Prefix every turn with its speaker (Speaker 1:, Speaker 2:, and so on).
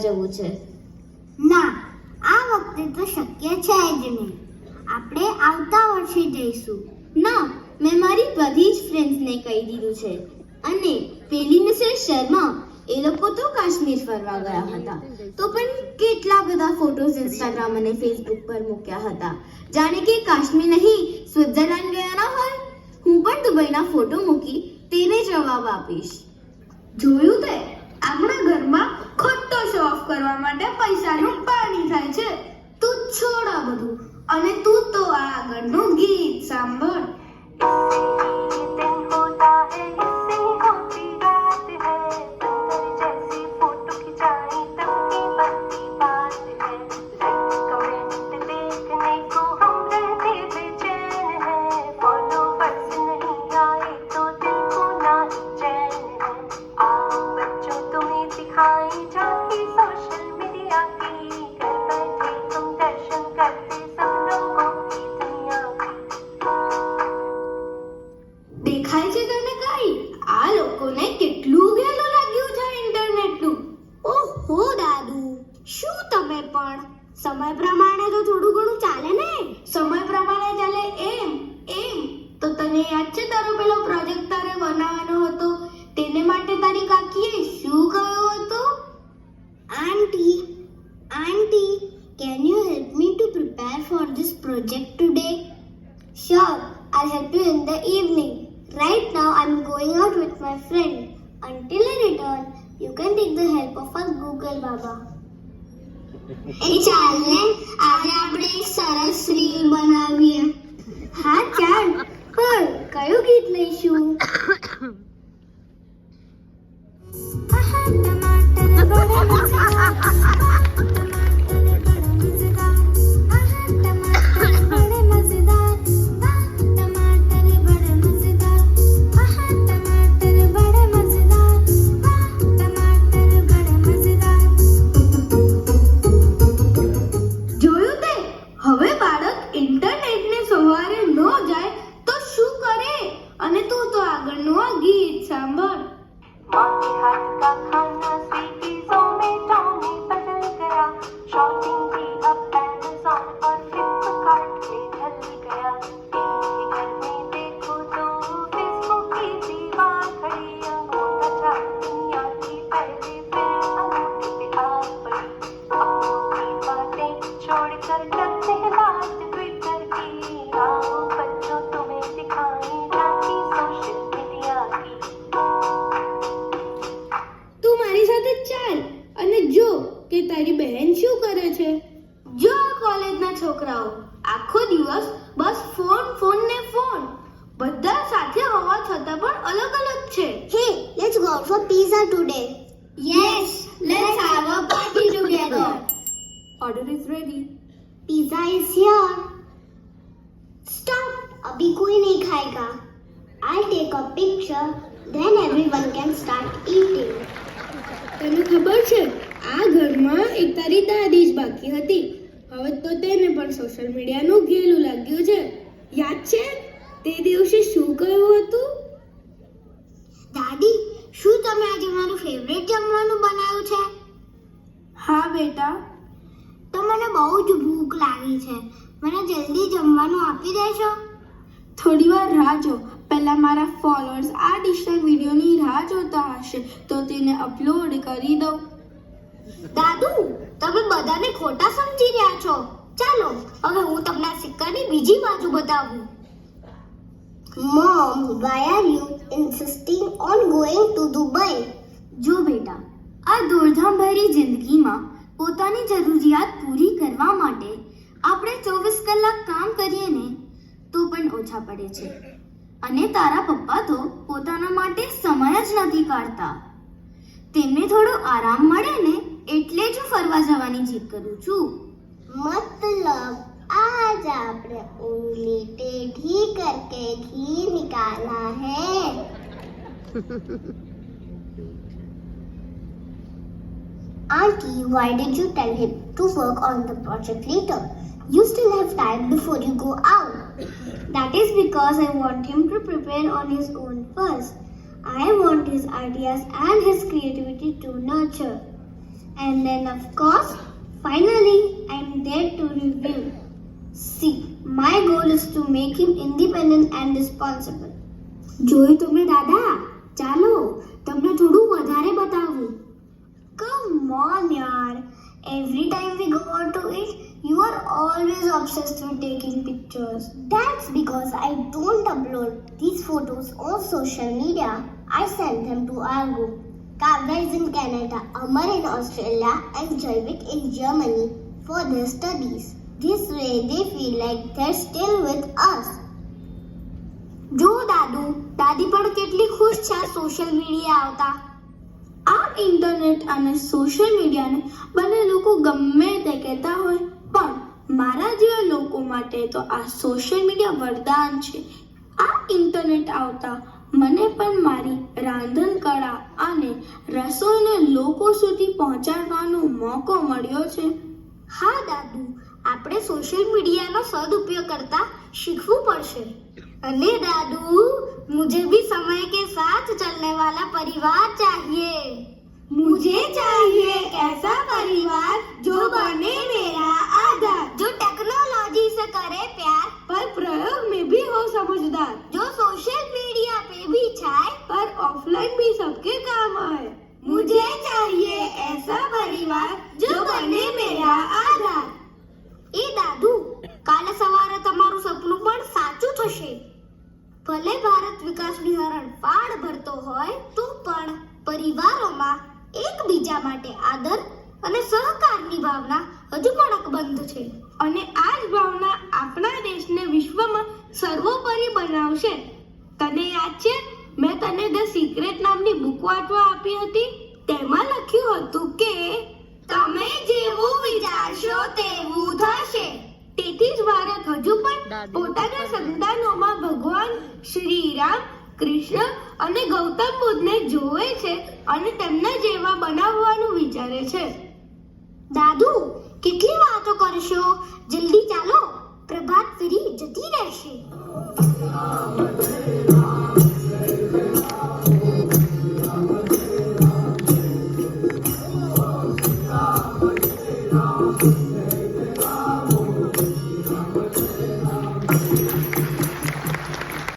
Speaker 1: જવું છે.
Speaker 2: ના, આ વખતે તો શક્ય છે જ નહીં. આપણે આવતા વર્ષે જઈશું.
Speaker 1: ના, મેં મારી બધી જ ફ્રેન્ડ્સને કહી દીધું છે. અને પેલી મિસેસ શર્મા, એ લોકો તો કાશ્મીર ફરવા ગયા હતા, તો પણ કેટલા બધા ફોટોઝ ઇન્સ્ટાગ્રામ અને ફેસબુક પર મૂક્યા હતા, જાણે કે કાશ્મીર નહીં સ્વિટ્ઝરલેન્ડ ગયા ના હોય. હું પણ દુબઈના ફોટો મૂકી તેને જવાબ આપીશ.
Speaker 2: જોયું તે? આપણા ઘરમાં ખોટો શો ઓફ કરવા માટે પૈસાનું પાણી થાય છે. તું છોડ આ બધું અને તું તો આ આગળનું ગીત સાંભળ. દેખાય છે તને કઈ? આ લોકોને કેટલું ઘેલું લાગ્યું છે ઇન્ટરનેટનું. ઓહો દાદુ, શું તમે પણ સમય પ્રમાણે તો થોડું ઘણું ચાલે ને. સમય પ્રમાણે ચાલે એમ તો તને યાદ છે તારો પેલો પ્રોજેક્ટ તારે બનાવવાનો હતો, તેને માટે તારી કાકીએ શું કહ્યું હતું? આંટી, can you help me to prepare for this project today? Sure, I'll help you in the evening. Right now I'm going out with my friend. Until I return, you can take the help of our Google Baba. એ ચાલ ને, આજે આપણે એક સરસ reel બનાવીએ. હા ચાલ, પણ કયું ગીત લઈશું? ઇન્ટરનેટને સવારે ન જાય તો શું કરે? અને તું તો આગળનું આ ગીત સાંભળ.
Speaker 3: माँ के हाथ का खाना स्विगी ज़ोमैटो में बदल गया, शॉपिंग भी अब अमेज़न और फ्लिपकार्ट में ढल गया। टीवी घर में देखो तो फेसबुक की दीवार खड़ी, अंगूठा छाप दुनिया की पहली फिल्म अंगूठे पे आ पड़ी। अपनों की बातें छोड़कर करते हैं बात ट्विटर की, आओ बच्चों तुम्हें सिखाएं झांकी सोशल मीडिया की।
Speaker 2: તું મારી સાથે ચાલ અને જો કે તારી બહેન શું કરે છે. જો આ કોલેજના છોકરાઓ આખો દિવસ બસ ફોન ને ફોન, બધા સાથે હોવા છતાં પણ અલગ અલગ છે. Hey, let's go out for pizza today. Yes, let's have a party together.
Speaker 1: Order is ready.
Speaker 2: Pizza is here. Stop, अभी कोई नहीं खाएगा. I'll take a picture, then everyone can start eating. તને ખબર છે, આ ઘરમાં એક તારી દાદી જ બાકી હતી. હવે તો તેને પણ સોશિયલ મીડિયાનું ઘેલું લાગ્યું છે. યાદ છે તે દિવસે શું કહ્યું હતું? દાદી, શું તમે આજે મારું ફેવરેટ જમવાનું બનાવ્યું છે? હા બેટા. તો મને બહુ જ ભૂખ લાગી છે, મને જલ્દી જમવાનું આપી દેશો? થોડી વાર રાહ જો. પહેલા મારા ફોલોઅર્સ આ ડિશના વિડીયોની રાહ જોતા હશે તો તેને અપલોડ કરી દઉં. દાદુ, તમે બધાને ખોટા સમજી રહ્યા છો. ચાલો હવે હું તમને સિક્કાની બીજી બાજુ બતાવું. Mom, why are you insisting on going to Dubai?
Speaker 1: જો બેટા, આ દોડધામભરી જિંદગીમાં પોતાની જરૂરિયાત પૂરી કરવા માટે આપણે 24 કલાક કામ કરીએ ને તો પણ ઓછા પડે છે. અને તારા પપ્પા તો પોતાના માટે સમય જ નથી કાઢતા. તેમને થોડો આરામ મળે ને એટલે જ ફરવા જવાની જીદ કરું છું.
Speaker 2: मतलब आज आपने उंगली टेढ़ी करके घी निकाला है. Auntie, why did you tell him to work on the project later? You still have time before you go out. That is because I want him to prepare on his own first. I want his ideas and his creativity to nurture. And then of course, finally, I'm there to review. See, my goal is to make him independent and responsible. જોયું તમે દાદા? ચાલો તમને થોડું વધારે બતાવું. Come on yaar. Every time we go out to eat, you are always obsessed with taking pictures. That's because I don't upload these photos on social media. I send them to our group. Kavya is in Canada, Amar in Australia, and Javik in Germany for their studies. This way they feel like they're still with us. જો દાદુ દાદી પણ કેટલી ખુશ છે social media આવતા. આ internet અને social મીડિયાને બંને લોકો ગમે તે કહેતા હોય, પણ મારા જેવા લોકો માટે તો આ સોશિયલ મીડિયા વરદાન છે. આ ઇન્ટરનેટ આવતા મને પણ મારી રાંધણ કળા અને રસોઈને લોકો સુધી પહોંચાડવાનો મોકો મળ્યો છે. હા દાદુ, આપણે સોશિયલ મીડિયાનો સદુપયોગ કરતા શીખવું પડશે. अरे दादू, मुझे भी समय के साथ चलने वाला परिवार चाहिए. मुझे चाहिए ऐसा परिवार जो बने मेरा आधार, जो टेक्नोलॉजी से करे प्यार पर प्रयोग में भी हो समझदार, जो सोशल मीडिया पे भी छाए पर ऑफलाइन भी सबके काम आए. मुझे चाहिए ऐसा परिवार जो बने मेरा आधार. ए दादू, કાલે સવારે તમારું સપનું પણ સાચું થશે. ભલે ભારત વિકાસની હરણફાળ ભરતો હોય તો પણ પરિવારોમાં એકબીજા માટે આદર અને સહકારની ભાવના હજુ પણ અકબંધ છે. અને આ જ ભાવના આપણા દેશને વિશ્વમાં સર્વોપરી બનાવશે. તને યાદ છે મેં તને ધ સિક્રેટ નામની બુક વાંચવા આપી હતી? તેમાં લખ્યું હતું કે તમે જેવું વિચારશો તેવું થશે. તેથી જ ભારત હજુ પણ પોતાના સંતાનોમાં ભગવાન શ્રી રામ, કૃષ્ણ અને ગૌતમ બુદ્ધને જોવે છે અને તેમના જેવા બનાવવાનું વિચારે છે. દાદુ, કેટલી વાતો કરશો? જલ્દી ચાલો, પ્રભાત ફેરી જતી રહેશે.